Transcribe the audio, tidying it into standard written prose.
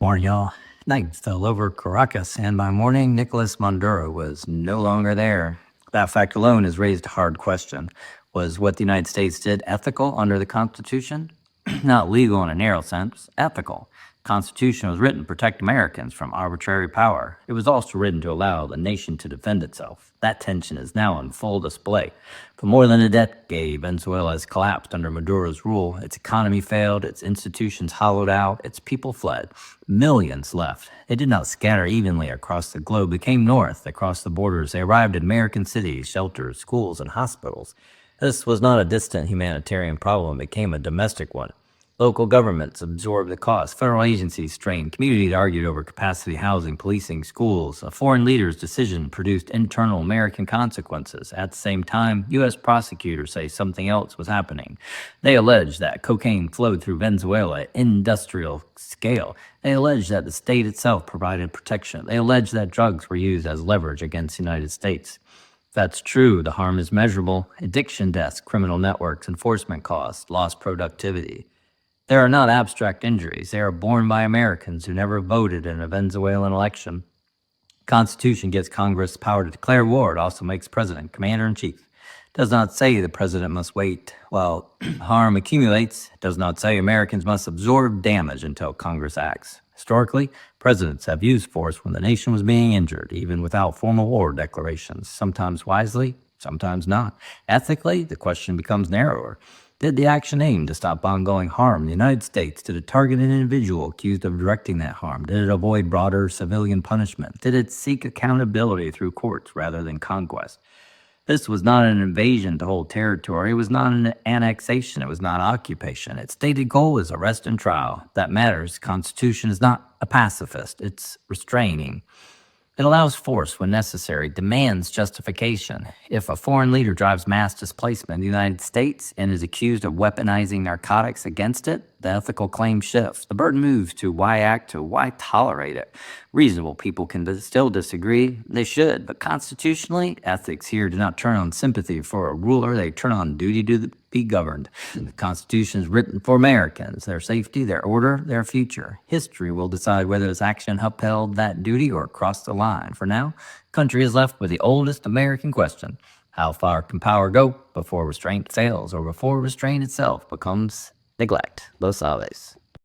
MornY'all. Night fell over Caracas, and by morning, Nicolás Maduro was no longer there. That fact alone has raised a hard question. Was what the United States did ethical under the Constitution? Not legal in a narrow sense, ethical. The Constitution was written to protect Americans from arbitrary power. It was also written to allow the nation to defend itself. That tension is now on full display. For more than a decade, Venezuela has collapsed under Maduro's rule. Its economy failed, its institutions hollowed out, its people fled. Millions left. They did not scatter evenly across the globe. They came north, across the borders. They arrived in American cities, shelters, schools, and hospitals. This was not a distant humanitarian problem. It became a domestic one. Local governments absorbed the cost. Federal agencies strained. Communities argued over capacity housing, policing, schools. A foreign leader's decision produced internal American consequences. At the same time, U.S. prosecutors say something else was happening. They allege that cocaine flowed through Venezuela at industrial scale. They allege that the state itself provided protection. They allege that drugs were used as leverage against the United States. If that's true, the harm is measurable. Addiction deaths, criminal networks, enforcement costs, lost productivity. They are not abstract injuries. They are borne by Americans who never voted in a Venezuelan election. The Constitution gives Congress power to declare war. It also makes president commander-in-chief. It does not say the president must wait while harm accumulates. It does not say Americans must absorb damage until Congress acts. Historically, presidents have used force when the nation was being injured, even without formal war declarations, sometimes wisely, sometimes not. Ethically, the question becomes narrower. Did the action aim to stop ongoing harm in the United States? Did it target an individual accused of directing that harm? Did it avoid broader civilian punishment? Did it seek accountability through courts rather than conquest? This was not an invasion to hold territory. It was not an annexation. It was not occupation. Its stated goal is arrest and trial. That matters. The Constitution is not a pacifist. It's restraining. It allows force when necessary, demands justification. If a foreign leader drives mass displacement in the United States and is accused of weaponizing narcotics against it, the ethical claim shifts. The burden moves to why act to why tolerate it. Reasonable people can still disagree. They should, but constitutionally, ethics here do not turn on sympathy for a ruler. They turn on duty to be governed. The Constitution is written for Americans, their safety, their order, their future. History will decide whether this action upheld that duty or crossed the line. For now, the country is left with the oldest American question. How far can power go before restraint fails or before restraint itself becomes neglect? Los Aves.